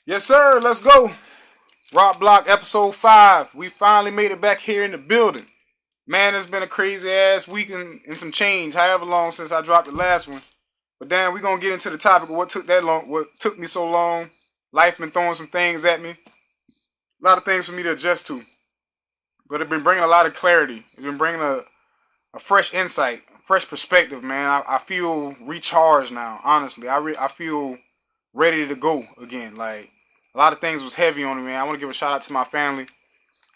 Yes, sir. Let's go. ROCC BLOCC episode 5. We finally made it back here in the building. Man, it's been a crazy ass week and some change, however long since I dropped the last one. But damn, we're gonna get into the topic of what took that long, what took me so long. Life been throwing some things at me. A lot of things for me to adjust to. But it's been bringing a lot of clarity. It's been bringing a fresh insight, fresh perspective, man. I feel recharged now, honestly. I feel ready to go again. Like, a lot of things was heavy on me, man. I want to give a shout out to my family.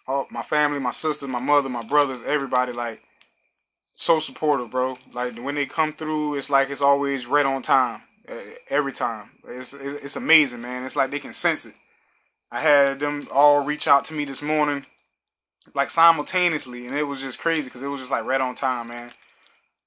My sisters, my mother, my brothers, everybody, like, so supportive, bro. Like, when they come through, it's like it's always right on time. Every time. It's amazing, man. It's like they can sense it. I had them all reach out to me this morning, like, simultaneously, and it was just crazy because it was just like right on time, man.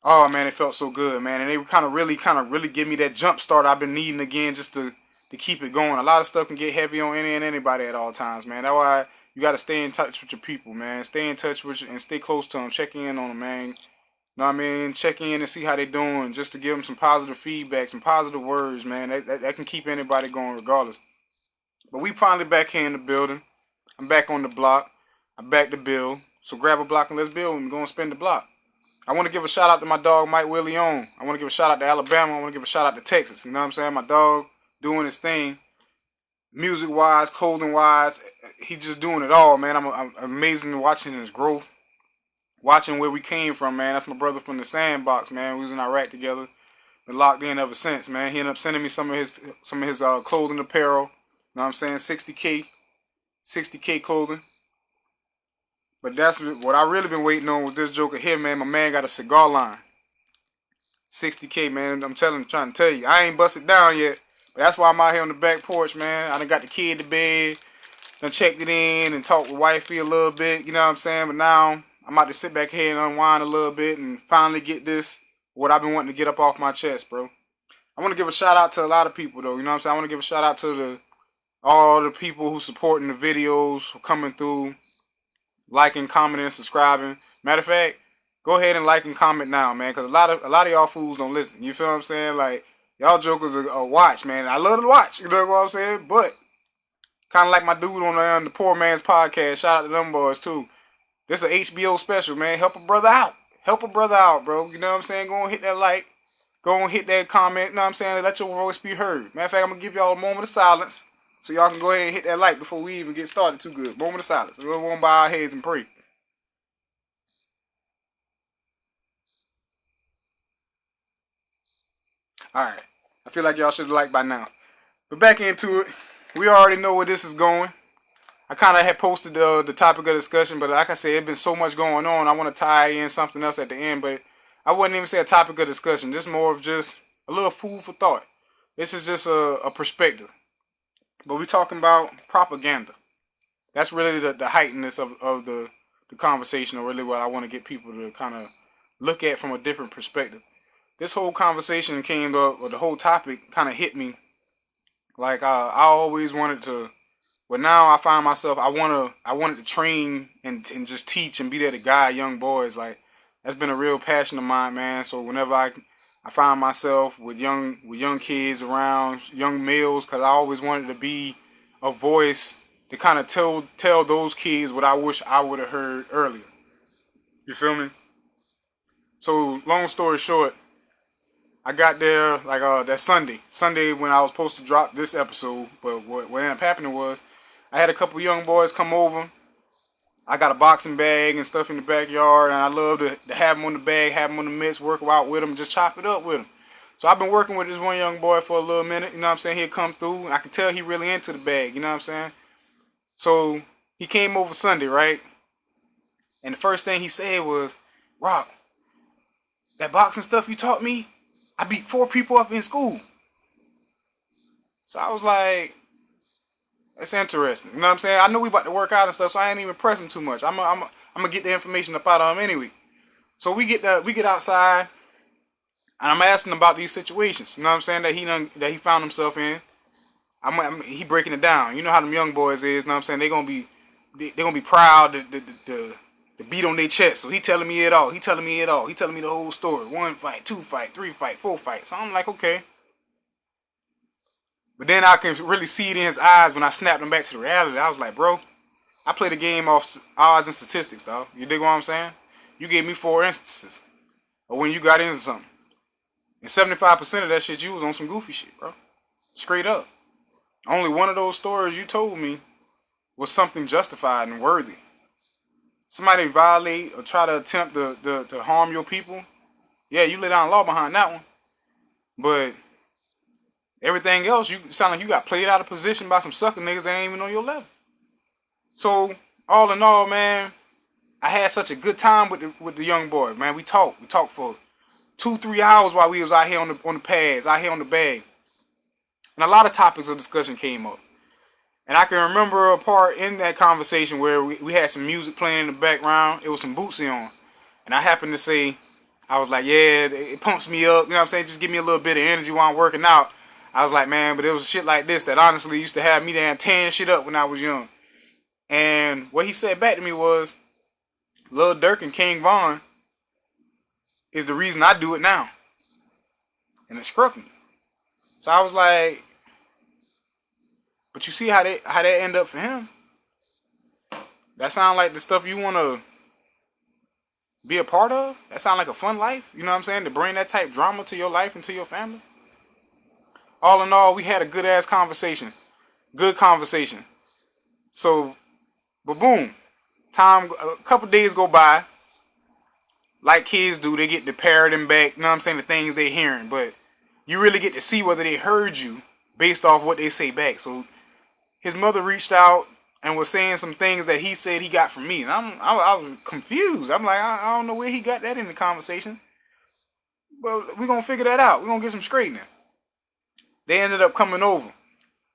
Oh man, it felt so good, man. And they kind of really give me that jump start I've been needing again, just to keep it going. A lot of stuff can get heavy on any and anybody at all times, man. That's why you got to stay in touch with your people, man. Stay in touch with you and stay close to them. Check in on them, man. You know what I mean? Check in and see how they doing, just to give them some positive feedback, some positive words, man. That can keep anybody going regardless. But we finally back here in the building. I'm back on the block. I'm back to build. So grab a block and let's build and go and spin the block. I want to give a shout out to my dog Mike Willie on. I want to give a shout out to Alabama. I want to give a shout out to Texas. You know what I'm saying? My dog doing his thing. Music wise, clothing wise, he just doing it all, man. I'm amazing watching his growth. Watching where we came from, man. That's my brother from the Sandbox, man. We was in Iraq together. Been locked in ever since, man. He ended up sending me some of his clothing apparel. You know what I'm saying? 60K clothing. But that's what I really been waiting on with this joker here, man. My man got a cigar line. 60K, man. I'm trying to tell you. I ain't busted down yet. But that's why I'm out here on the back porch, man. I done got the kid to bed. Done checked it in and talked with wifey a little bit. You know what I'm saying? But now I'm about to sit back here and unwind a little bit and finally get this, what I've been wanting to get up off my chest, bro. I want to give a shout out to a lot of people, though. You know what I'm saying? I want to give a shout out to all the people who supporting the videos, who coming through, liking, commenting, subscribing. Matter of fact, go ahead and like and comment now, man, because a lot of y'all fools don't listen. You feel what I'm saying? Like, y'all jokers are watch, man. I love to watch. You know what I'm saying? But kind of like my dude on the Poor Man's Podcast. Shout out to them boys too. This is a HBO special, man. Help a brother out. Help a brother out, bro. You know what I'm saying? Go and hit that like. Go and hit that comment. You know what I'm saying? Let your voice be heard. Matter of fact, I'm gonna give y'all a moment of silence, so y'all can go ahead and hit that like before we even get started too good. Moment of silence. We're going to bow our heads and pray. Alright. I feel like y'all should have liked by now. But back into it. We already know where this is going. I kind of had posted the topic of discussion, but like I said, it's been so much going on. I want to tie in something else at the end, but I wouldn't even say a topic of discussion. This is more of just a little food for thought. This is just a perspective. But we're talking about propaganda. That's really the heightenedness of the conversation, or really what I want to get people to kind of look at from a different perspective. This whole conversation came up, or the whole topic kind of hit me. Like, I always wanted to, but now I find myself, I wanted to train and just teach and be there to guide young boys. Like, that's been a real passion of mine, man. So whenever I find myself with young kids around, young males, because I always wanted to be a voice to kind of tell those kids what I wish I would have heard earlier. You feel me? So long story short, I got there like that Sunday when I was supposed to drop this episode. But what ended up happening was I had a couple young boys come over. I got a boxing bag and stuff in the backyard, and I love to have them on the bag, have them on the mitts, work out with them, just chop it up with them. So I've been working with this one young boy for a little minute. You know what I'm saying? He'll come through, and I can tell he really into the bag. You know what I'm saying? So he came over Sunday, right? And the first thing he said was, "Rock, that boxing stuff you taught me, I beat 4 people up in school." So I was like, that's interesting. You know what I'm saying? I know we about to work out and stuff, so I ain't even press him too much. I'm gonna get the information up out of him anyway. So we get outside, and I'm asking him about these situations. You know what I'm saying, that he found himself in. He breaking it down. You know how them young boys is. You know what I'm saying? They gonna be proud to beat on their chest. So he telling me it all. He telling me the whole story. 1 fight, 2 fight, 3 fight, 4 fight. So I'm like, okay. But then I can really see it in his eyes when I snapped him back to the reality. I was like, bro, I play the game off odds and statistics, dog. You dig what I'm saying? You gave me 4 instances of when you got into something. And 75% of that shit, you was on some goofy shit, bro. Straight up. Only one of those stories you told me was something justified and worthy. Somebody violate or try to attempt to harm your people, yeah, you lay down law behind that one. But everything else, you sound like you got played out of position by some sucker niggas that ain't even on your level. So, all in all, man, I had such a good time with the young boy, man. We talked for 2-3 hours while we was out here on the pads, out here on the bag. And a lot of topics of discussion came up. And I can remember a part in that conversation where we had some music playing in the background. It was some Bootsy on. And I happened to say, I was like, yeah, it pumps me up. You know what I'm saying? Just give me a little bit of energy while I'm working out. I was like, man, but it was shit like this that honestly used to have me damn tearing shit up when I was young. And what he said back to me was, Lil Durk and King Von is the reason I do it now. And it struck me. So I was like, but you see how that end up for him? That sound like the stuff you want to be a part of? That sound like a fun life? You know what I'm saying? To bring that type drama to your life and to your family? All in all, we had a good ass conversation. Good conversation. So, but boom. A couple days go by. Like kids do, they get to parroting back, you know what I'm saying, the things they hearing. But you really get to see whether they heard you based off what they say back. So, his mother reached out and was saying some things that he said he got from me. And I was confused. I'm like, I don't know where he got that in the conversation. But we're going to figure that out. We're going to get some straightening. They ended up coming over.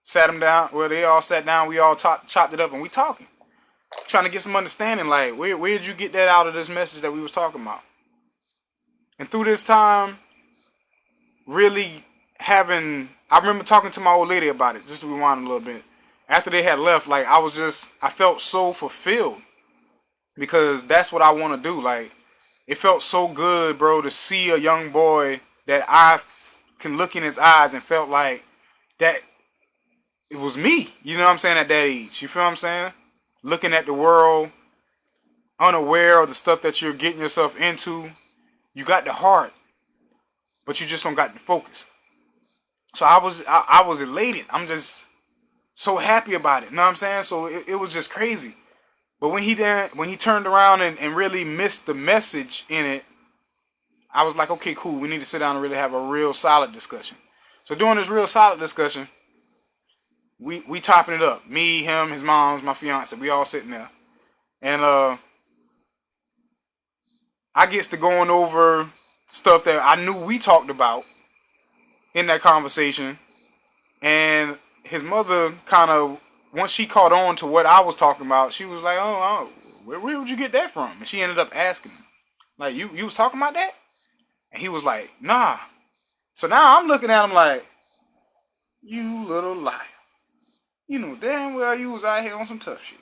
Sat them down. Well, they all sat down. We all chopped it up and we talking. Trying to get some understanding. Like, where did you get that out of this message that we was talking about? And through this time, really I remember talking to my old lady about it. Just to rewind a little bit. After they had left, like, I felt so fulfilled. Because that's what I want to do. Like, it felt so good, bro, to see a young boy that I can look in his eyes and felt like that it was me. You know what I'm saying? At that age. You feel what I'm saying? Looking at the world, unaware of the stuff that you're getting yourself into. You got the heart, but you just don't got the focus. So I was elated. I'm just so happy about it. You know what I'm saying? So it was just crazy. But when he turned around and really missed the message in it, I was like, okay, cool. We need to sit down and really have a real solid discussion. So during this real solid discussion, we topping it up. Me, him, his mom's, my fiance. We all sitting there. And I gets to going over stuff that I knew we talked about in that conversation. And his mother kind of, once she caught on to what I was talking about, she was like, oh, where would you get that from? And she ended up asking him, like, you was talking about that? And he was like, nah. So now I'm looking at him like, you little liar. You know damn well you was out here on some tough shit.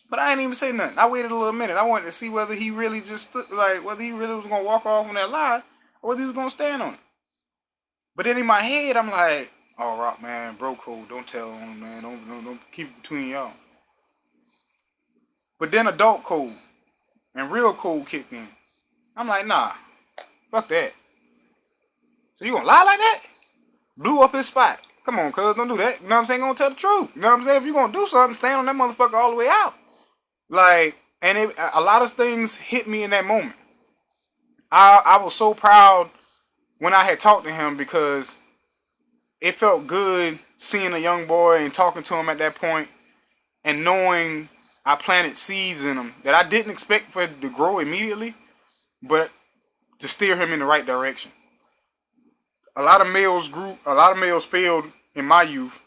But I ain't even say nothing. I waited a little minute. I wanted to see whether he really just whether he really was going to walk off on that lie or whether he was going to stand on it. But then in my head, I'm like, oh, Rock, man, bro code. Don't tell him, man. Don't keep it between y'all. But then adult code and real code kicked in. I'm like, nah, fuck that. So you going to lie like that? Blew up his spot. Come on, cuz, don't do that. You know what I'm saying? Gonna tell the truth. You know what I'm saying? If you're gonna do something, stand on that motherfucker all the way out. Like, and a lot of things hit me in that moment. I was so proud when I had talked to him because it felt good seeing a young boy and talking to him at that point and knowing I planted seeds in him that I didn't expect for it to grow immediately, but to steer him in the right direction. A lot of males failed in my youth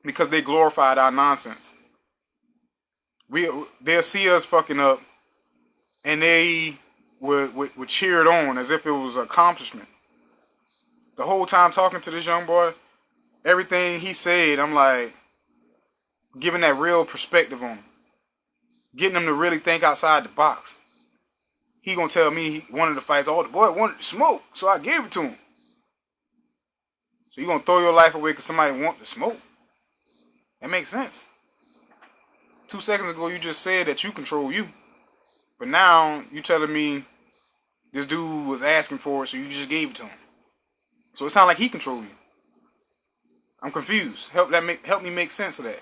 because they glorified our nonsense. They'll see us fucking up and they would cheer it on as if it was an accomplishment. The whole time talking to this young boy, everything he said, I'm like, giving that real perspective on him. Getting him to really think outside the box. He gonna tell me he wanted to fight. Oh, the boy wanted to smoke, so I gave it to him. So you're going to throw your life away because somebody want to smoke. That makes sense. 2 seconds ago, you just said that you control you. But now, you telling me this dude was asking for it, so you just gave it to him. So it sounds like he controlled you. I'm confused. Help me make sense of that.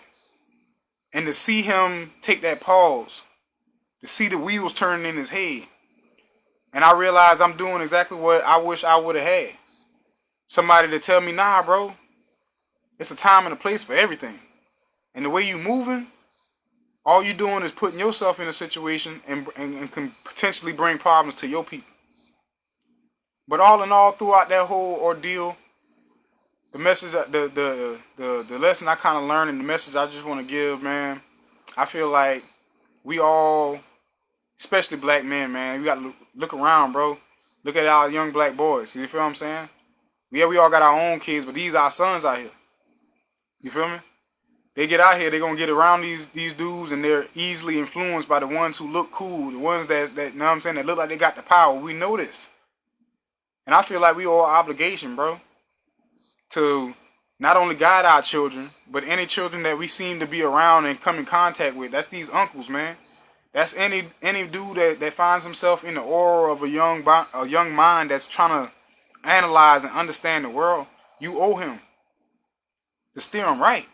And to see him take that pause, to see the wheels turning in his head, and I realize I'm doing exactly what I wish I would have had. Somebody to tell me, nah, bro, it's a time and a place for everything. And the way you moving, all you doing is putting yourself in a situation and can potentially bring problems to your people. But all in all, throughout that whole ordeal, the message, the lesson I kind of learned, and the message I just want to give, man, I feel like we all, especially black men, man, we got to look around, bro. Look at our young black boys. You feel what I'm saying? Yeah, we all got our own kids, but these are our sons out here. You feel me? They get out here, they're going to get around these dudes, and they're easily influenced by the ones who look cool, the ones that you know what I'm saying, that look like they got the power. We know this. And I feel like we owe an obligation, bro, to not only guide our children, but any children that we seem to be around and come in contact with. That's these uncles, man. That's any dude that finds himself in the aura of a young mind that's trying to analyze and understand the world. You owe him to steer him right.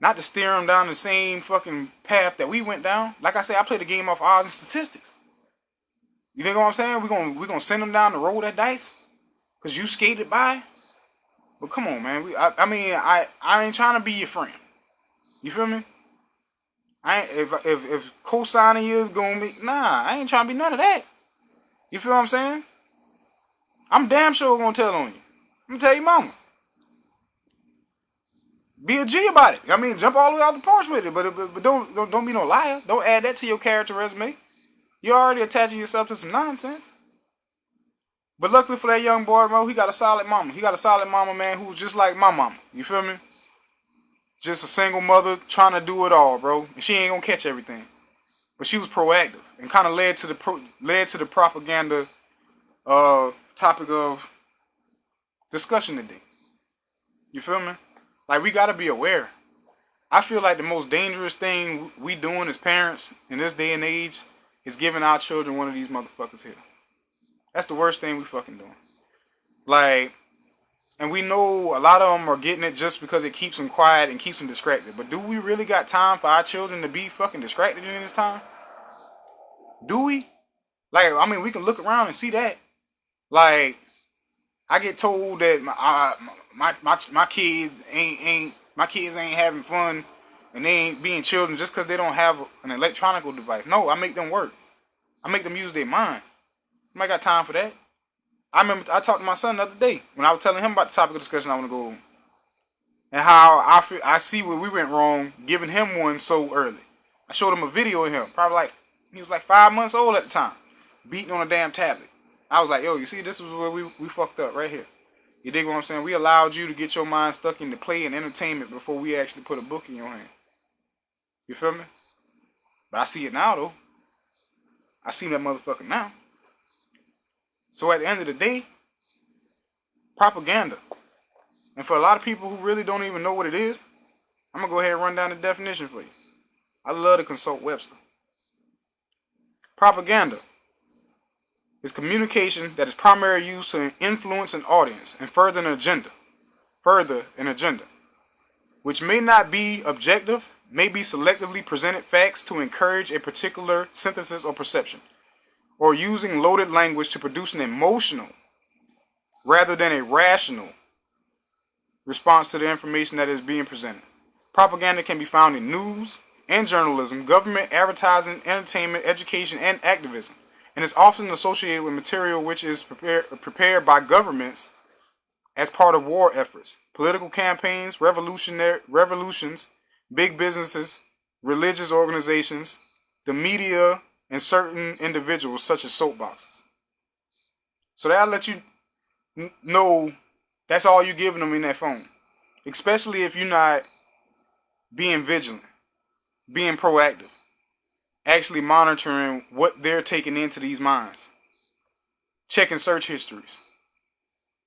Not to steer him down the same fucking path that we went down. Like I said, I play the game off odds and statistics. You think what I'm saying? We're gonna send him down the road that dice? Cause you skated by? But come on, man. I ain't trying to be your friend. You feel me? If co-signing you is gonna be, I ain't trying to be none of that. You feel what I'm saying? I'm damn sure gonna tell on you. I'm gonna tell your mama. Be a G about it. I mean, jump all the way off the porch with it, but don't be no liar. Don't add that to your character resume. You're already attaching yourself to some nonsense. But luckily for that young boy, bro, he got a solid mama. He got a solid mama, man, who's just like my mama. You feel me? Just a single mother trying to do it all, bro. And she ain't gonna catch everything. But she was proactive and kind of led to the propaganda topic of discussion today. You feel me? Like, we gotta be aware. I feel like the most dangerous thing we doing as parents in this day and age is giving our children one of these motherfuckers here. That's the worst thing we fucking doing. Like, and we know a lot of them are getting it just because it keeps them quiet and keeps them distracted. But do we really got time for our children to be fucking distracted in this time? Do we? Like, I mean, we can look around and see that. Like, I get told that my kids ain't having fun and they ain't being children just because they don't have an electronic device. No, I make them work. I make them use their mind. I got time for that. I remember I talked to my son the other day when I was telling him about the topic of discussion I want to go over. And how I see where we went wrong giving him one so early. I showed him a video of him. He was like 5 months old at the time. Beating on a damn tablet. I was like, yo, you see, this is where we fucked up right here. You dig what I'm saying? We allowed you to get your mind stuck into play and entertainment before we actually put a book in your hand. You feel me? But I see it now, though. I see that motherfucker now. So at the end of the day, propaganda. And for a lot of people who really don't even know what it is, I'm going to go ahead and run down the definition for you. I love to consult Webster. Propaganda is communication that is primarily used to influence an audience and further an agenda, which may not be objective, may be selectively presented facts to encourage a particular synthesis or perception, or using loaded language to produce an emotional rather than a rational response to the information that is being presented. Propaganda can be found in news and journalism, government, advertising, entertainment, education, and activism, and is often associated with material which is prepared by governments as part of war efforts, political campaigns, revolutions, big businesses, religious organizations, the media, and certain individuals such as soapboxes. So that'll let you know that's all you're giving them in that phone. Especially if you're not being vigilant, being proactive, actually monitoring what they're taking into these minds, checking search histories.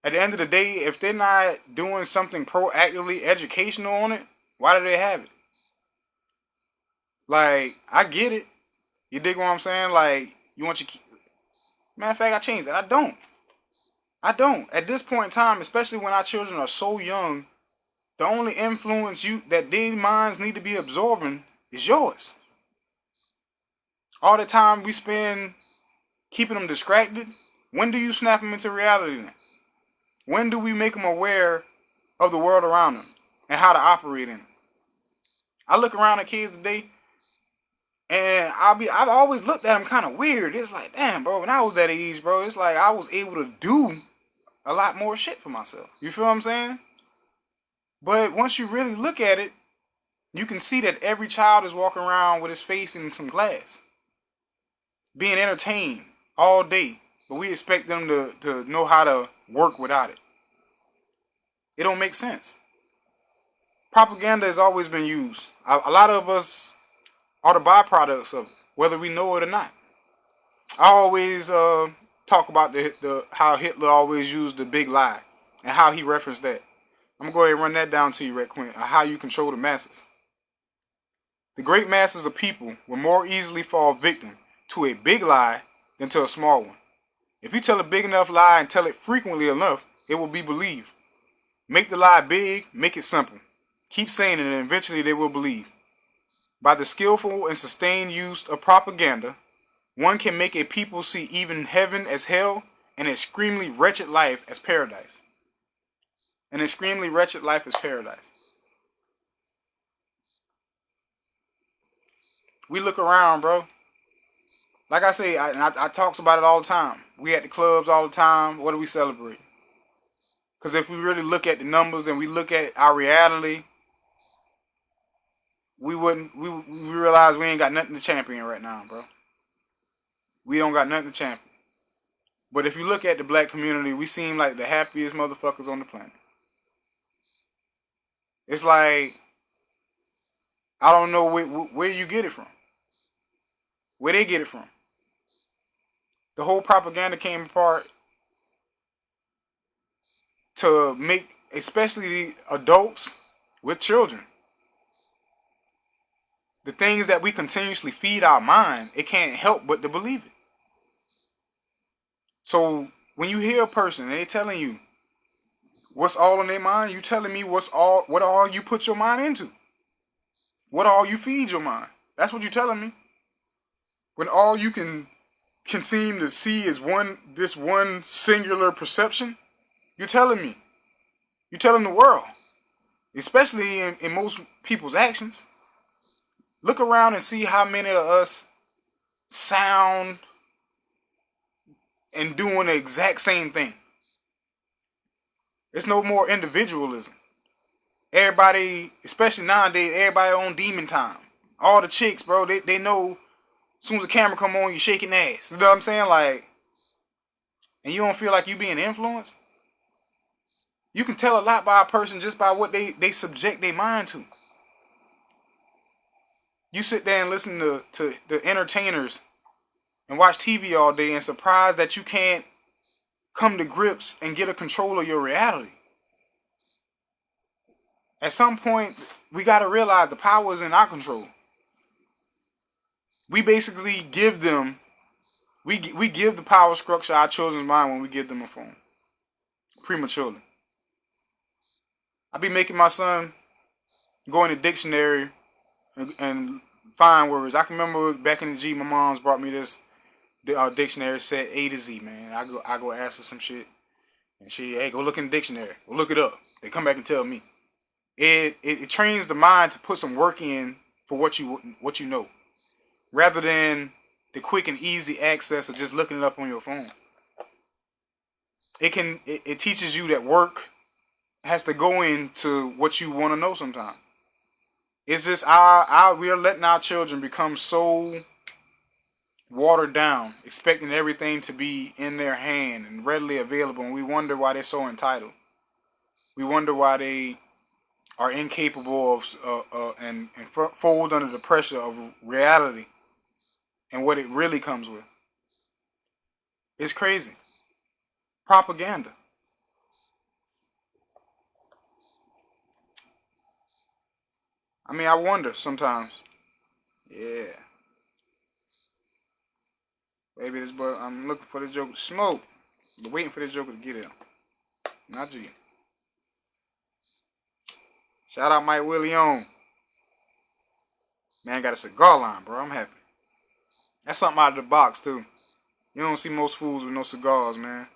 At the end of the day, if they're not doing something proactively educational on it, why do they have it? Like, I get it. You dig what I'm saying? Like, you want your... Matter of fact, I changed that. I don't. At this point in time, especially when our children are so young, the only influence that their minds need to be absorbing is yours. All the time we spend keeping them distracted, when do you snap them into reality then? When do we make them aware of the world around them and how to operate in it? I look around at kids today, and I've always looked at them kind of weird. It's like, damn, bro, when I was that age, bro, it's like I was able to do a lot more shit for myself. You feel what I'm saying? But once you really look at it, you can see that every child is walking around with his face in some glass, being entertained all day, but we expect them to know how to work without it. It don't make sense. Propaganda has always been used. A lot of us are the byproducts of it, whether we know it or not. I always talk about the how Hitler always used the big lie and how he referenced that. I'm going to go ahead and run that down to you right quick, how you control the masses. The great masses of people will more easily fall victim to a big lie than to a small one. If you tell a big enough lie and tell it frequently enough, it will be believed. Make the lie big, make it simple. Keep saying it and eventually they will believe. By the skillful and sustained use of propaganda, one can make a people see even heaven as hell and an extremely wretched life as paradise. An extremely wretched life as paradise. We look around, bro. Like I say, I talks about it all the time. We at the clubs all the time. What do we celebrate? Because if we really look at the numbers and we look at our reality, we realize we ain't got nothing to champion right now, bro. We don't got nothing to champion. But if you look at the black community, we seem like the happiest motherfuckers on the planet. It's like, I don't know where you get it from. Where they get it from. The whole propaganda came apart to make, especially adults with children, the things that we continuously feed our mind, it can't help but to believe it. So when you hear a person and they telling you what's all in their mind, you telling me what all you put your mind into, what all you feed your mind. That's what you're telling me. When all you can seem to see is this one singular perception, you're telling me. You're telling the world, especially in most people's actions. Look around and see how many of us sound and doing the exact same thing. There's no more individualism. Everybody, especially nowadays, everybody on demon time. All the chicks, bro, they know as soon as the camera come on, you shaking ass. You know what I'm saying? Like, and you don't feel like you being influenced? You can tell a lot by a person just by what they subject their mind to. You sit there and listen to the entertainers and watch TV all day and surprised that you can't come to grips and get a control of your reality. At some point, we got to realize the power is in our control. We basically give them, we give the power structure our children's mind when we give them a phone. Prematurely. I be making my son go in the dictionary and find words. I can remember back in the G, my mom's brought me this dictionary set A to Z, man. I go ask her some shit, and hey, go look in the dictionary. Go look it up. They come back and tell me. It trains the mind to put some work in for what you know, rather than the quick and easy access of just looking it up on your phone. It teaches you that work has to go into what you want to know sometimes. It's just we are letting our children become so watered down, expecting everything to be in their hand and readily available, and we wonder why they're so entitled. We wonder why they are incapable of and fold under the pressure of reality and what it really comes with. It's crazy. Propaganda. I mean, I wonder sometimes. Yeah. Maybe this boy, I'm looking for this joker to smoke. But waiting for this joker to get here. Not you. Shout out Mike Willie on. Man got a cigar line, bro. I'm happy. That's something out of the box, too. You don't see most fools with no cigars, man.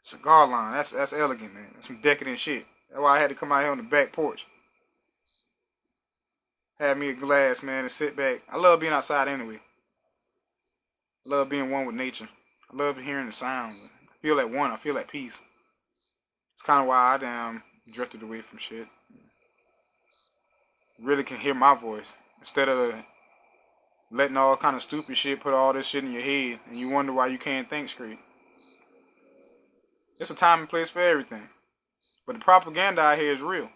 Cigar line. That's elegant, man. That's some decadent shit. That's why I had to come out here on the back porch. Have me a glass, man, and sit back. I love being outside anyway. I love being one with nature. I love hearing the sound. I feel at one. I feel at peace. It's kind of why I damn drifted away from shit. Really can hear my voice instead of letting all kind of stupid shit put all this shit in your head and you wonder why you can't think straight. It's a time and place for everything. But the propaganda out here is real.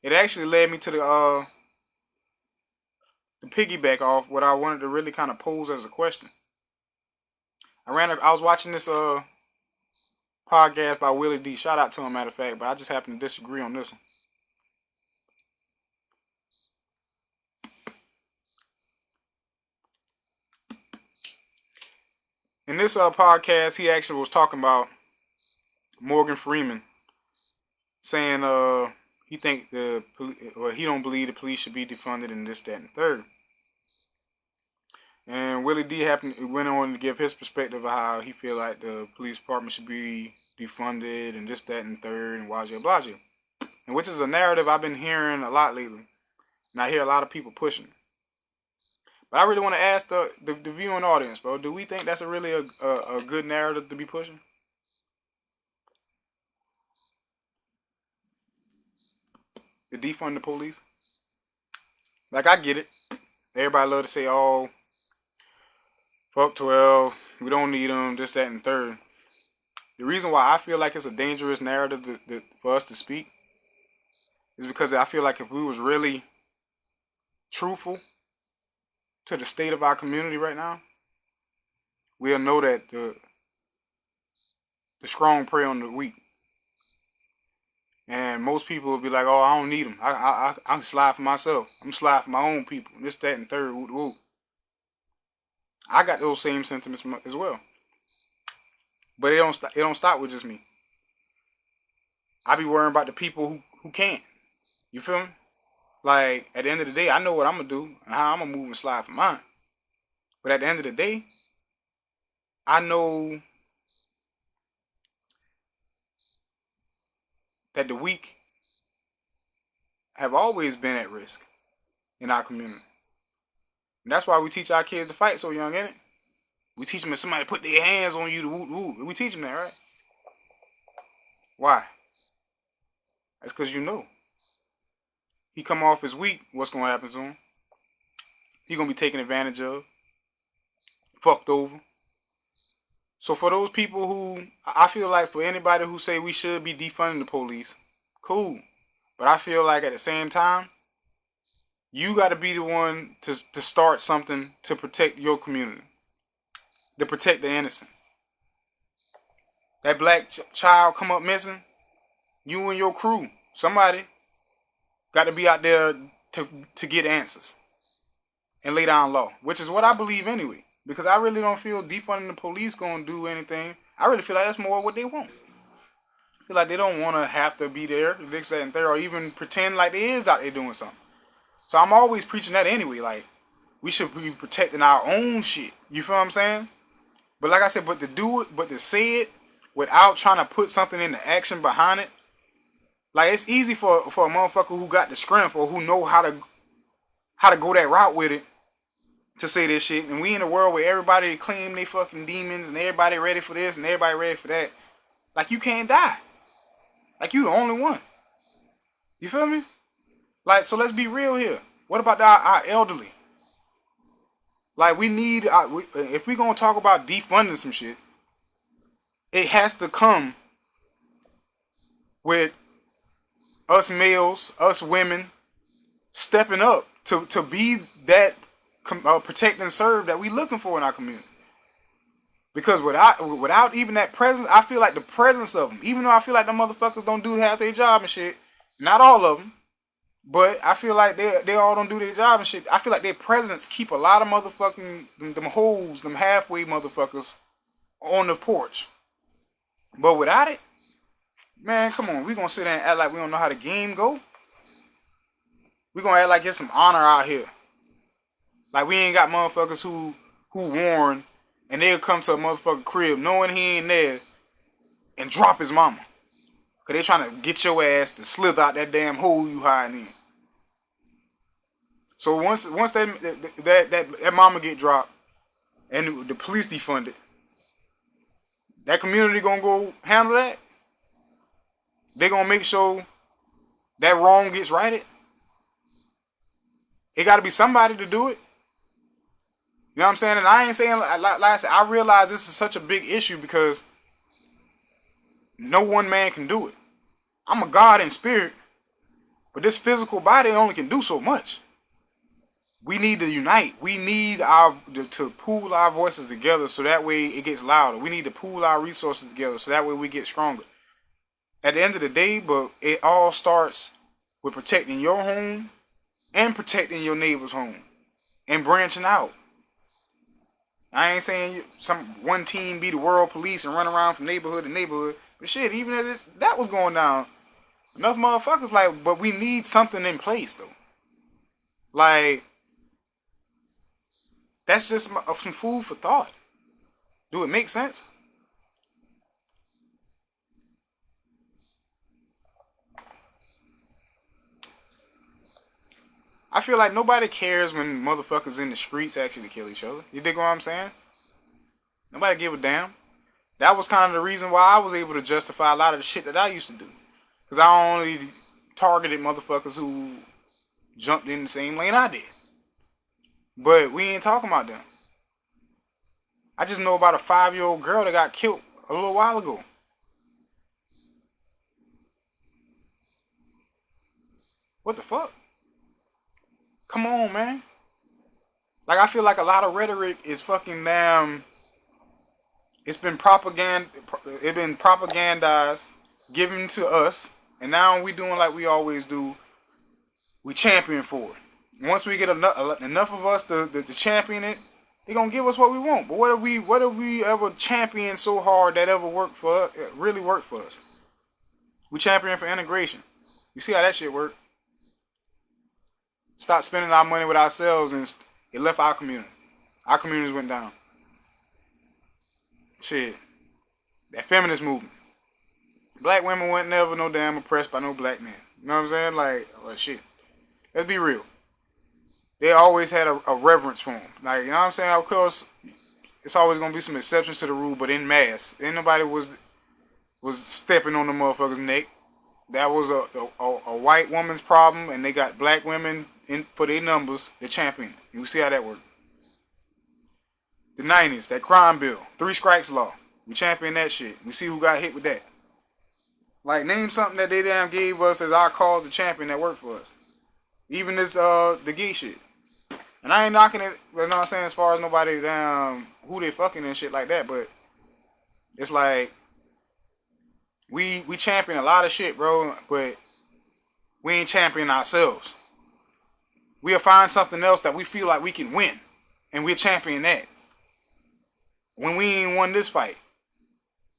It actually led me to the piggyback off what I wanted to really kind of pose as a question. I was watching this podcast by Willie D. Shout out to him, matter of fact, but I just happen to disagree on this one. In this podcast, he actually was talking about Morgan Freeman, saying he think he don't believe the police should be defunded and this, that, and third. And Willie D went on to give his perspective of how he feel like the police department should be defunded and this, that, and third, and blah, blah, blah. And which is a narrative I've been hearing a lot lately, and I hear a lot of people pushing. But I really want to ask the viewing audience, bro, do we think that's really a good narrative to be pushing? To defund the police? Like, I get it. Everybody love to say, oh, fuck 12, we don't need them, this, that, and third. The reason why I feel like it's a dangerous narrative for us to speak is because I feel like if we was really truthful to the state of our community right now, we'll know that the strong prey on the weak. And most people will be like, oh, I don't need them. I can slide for myself. I'm slide for my own people. This, that, and third. Woo, woo. I got those same sentiments as well. But it don't stop with just me. I be worrying about the people who can't. You feel me? Like, at the end of the day, I know what I'm going to do and how I'm going to move and slide for mine. But at the end of the day, I know that the weak have always been at risk in our community. And that's why we teach our kids to fight so young, ain't it? We teach them if somebody put their hands on you to woo woo. We teach them that, right? Why? That's because you know. He come off as weak, what's going to happen to him? He going to be taken advantage of. Fucked over. So for those people who, I feel like for anybody who say we should be defunding the police, cool. But I feel like at the same time, you got to be the one to start something to protect your community. To protect the innocent. That black child come up missing, you and your crew, somebody got to be out there to get answers and lay down law, which is what I believe anyway. Because I really don't feel defunding the police going to do anything. I really feel like that's more what they want. I feel like they don't want to have to be there, this, that, and third, or even pretend like they is out there doing something. So I'm always preaching that anyway. Like, we should be protecting our own shit. You feel what I'm saying? But like I said, but to do it, but to say it without trying to put something into action behind it, like it's easy for a motherfucker who got the strength or who know how to go that route with it to say this shit. And we in a world where everybody claim they fucking demons and everybody ready for this and everybody ready for that. Like you can't die. Like you the only one. You feel me? Like, so let's be real here. What about our elderly? Like we need, if we gonna talk about defunding some shit, it has to come with us males, us women, stepping up to be that protect and serve that we looking for in our community. Because without even that presence, I feel like the presence of them, even though I feel like the motherfuckers don't do half their job and shit, not all of them, But I feel like they all don't do their job and shit. I feel like their presence keep a lot of motherfucking them hoes, them halfway motherfuckers on the porch. But without it, man, come on, we gonna sit there and act like we don't know how the game go. We gonna act like it's some honor out here. Like we ain't got motherfuckers who warn and they'll come to a motherfucking crib knowing he ain't there and drop his mama. Cause they trying to get your ass to slither out that damn hole you hiding in. So once that mama get dropped and the police defunded, that community gonna go handle that. They gonna make sure that wrong gets righted. It gotta be somebody to do it. You know what I'm saying? And I ain't saying, like I said, I realize this is such a big issue because no one man can do it. I'm a God in spirit, but this physical body only can do so much. We need to unite. We need to pool our voices together so that way it gets louder. We need to pool our resources together so that way we get stronger. At the end of the day, but it all starts with protecting your home and protecting your neighbor's home and branching out. I ain't saying one team be the world police and run around from neighborhood to neighborhood. But shit, even if that was going down, enough motherfuckers but we need something in place though. Like, that's just some food for thought. Do it make sense? I feel like nobody cares when motherfuckers in the streets actually kill each other. You dig what I'm saying? Nobody give a damn. That was kind of the reason why I was able to justify a lot of the shit that I used to do. Because I only targeted motherfuckers who jumped in the same lane I did. But we ain't talking about them. I just know about a 5-year-old girl that got killed a little while ago. What the fuck? Come on, man. Like, I feel like a lot of rhetoric is fucking damn. It's been propagandized, given to us, and now we doing like we always do. We champion for it. Once we get enough of us to champion it, they gonna give us what we want. But what have we ever championed so hard that ever worked for us? Really worked for us? We champion for integration. You see how that shit work? Stop spending our money with ourselves and it left our community. Our communities went down. Shit. That feminist movement. Black women weren't never no damn oppressed by no black men. You know what I'm saying? Like, well, shit. Let's be real. They always had a reverence for them. Like, you know what I'm saying? Of course, it's always going to be some exceptions to the rule, but in mass. Ain't nobody was stepping on the motherfucker's neck. That was a white woman's problem, and they got black women in for their numbers, the champion. You see how that worked. The 90s, that crime bill, 3 strikes law. We champion that shit. We see who got hit with that. Like, name something that they damn gave us as our cause to champion that worked for us. Even this, the gay shit. And I ain't knocking it, you know what I'm saying, as far as nobody damn, who they fucking and shit like that, but it's like, we champion a lot of shit, bro, but we ain't champion ourselves. We'll find something else that we feel like we can win, and we'll champion that. When we ain't won this fight.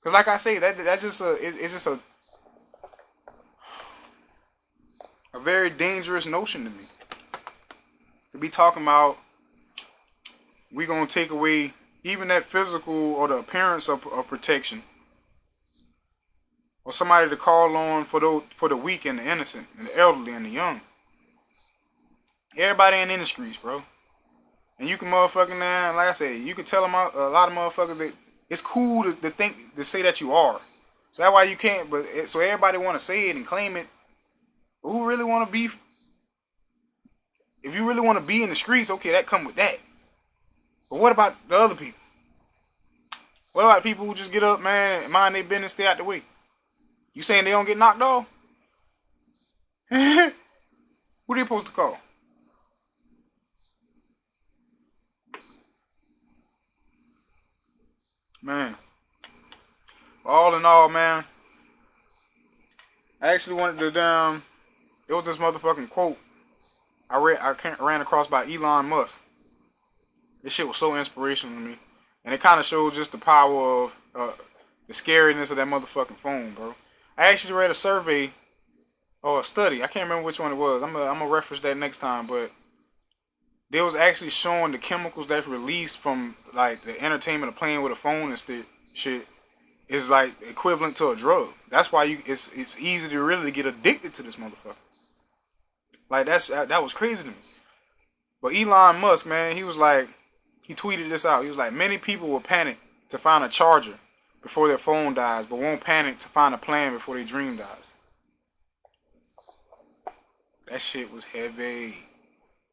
Cause like I say, that's just it's just a very dangerous notion to me. To be talking about we gonna take away even that physical or the appearance of protection. Or somebody to call on for the weak and the innocent and the elderly and the young. Everybody ain't in the streets, bro. And you can motherfucking, like I said, you can tell them a lot of motherfuckers that it's cool to say that you are. So that's why you can't. So everybody want to say it and claim it. But who really want to be? If you really want to be in the streets, okay, that come with that. But what about the other people? What about people who just get up, man, and mind their business, stay out the way? You saying they don't get knocked off? Who they supposed to call? Man. All in all, man, I actually wanted to It was this motherfucking quote I ran across by Elon Musk. This shit was so inspirational to me. And it kind of shows just the power of the scariness of that motherfucking phone, bro. I actually read a survey or a study. I can't remember which one it was. I'm gonna reference that next time. But they was actually showing the chemicals that's released from like the entertainment of playing with a phone and shit is like equivalent to a drug. That's why it's easy to really get addicted to this motherfucker. Like that was crazy to me. But Elon Musk, man, he tweeted this out. He was like, many people will panic to find a charger before their phone dies, but won't panic to find a plan before their dream dies. That shit was heavy.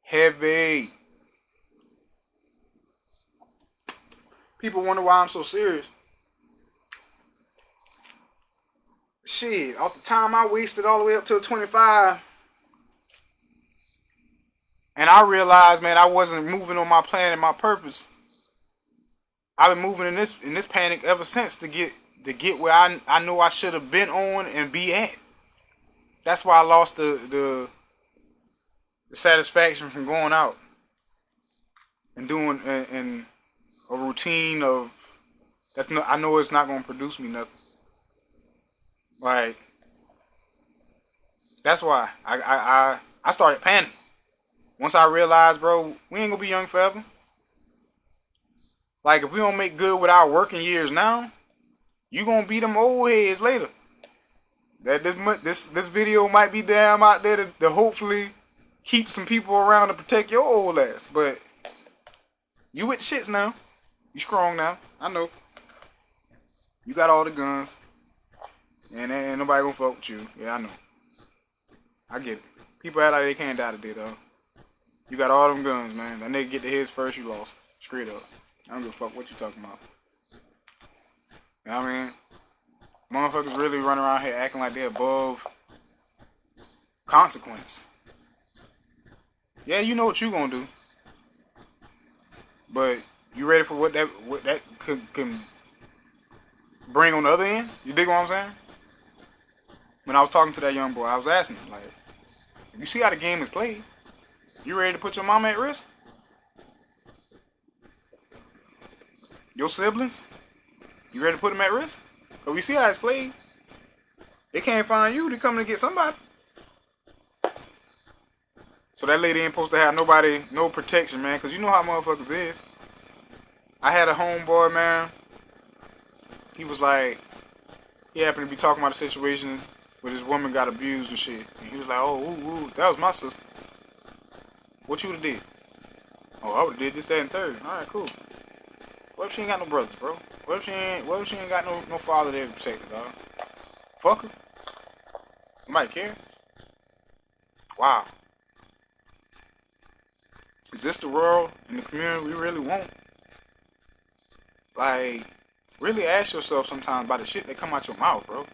Heavy. People wonder why I'm so serious. Shit, off the time I wasted all the way up till 25. And I realized, man, I wasn't moving on my plan and my purpose. I've been moving in this panic ever since to get where I know I should have been on and be at. That's why I lost the satisfaction from going out and doing and a routine of I know it's not gonna produce me nothing. Like that's why I started panicking. Once I realized, bro, we ain't gonna be young forever. Like, if we don't make good with our working years now, you gonna be them old heads later. That this video might be damn out there to hopefully keep some people around to protect your old ass. But you with the shits now. You strong now. I know. You got all the guns. And ain't nobody gonna fuck with you. Yeah, I know. I get it. People act like they can't die today, though. You got all them guns, man. That nigga get the hits first, you lost. Straight up. I don't give a fuck what you talking about. You know what I mean? Motherfuckers really run around here acting like they're above consequence. Yeah, you know what you gonna do. But you ready for what that can bring on the other end? You dig what I'm saying? When I was talking to that young boy, I was asking him, like, you see how the game is played? You ready to put your mama at risk? Your siblings? You ready to put them at risk? Because we see how it's played. They can't find you. They coming to get somebody. So that lady ain't supposed to have no protection, man. Because you know how motherfuckers is. I had a homeboy, man. He was like, he happened to be talking about a situation where this woman got abused and shit. And he was like, oh, ooh, that was my sister. What you would have did? Oh, I would have did this, that, and third. Alright, cool. What if she ain't got no brothers, bro? What if she ain't got no father there to protect her, dog? Fuck her. Nobody care. Wow. Is this the world and the community we really want? Like, really ask yourself sometimes about the shit that come out your mouth, bro.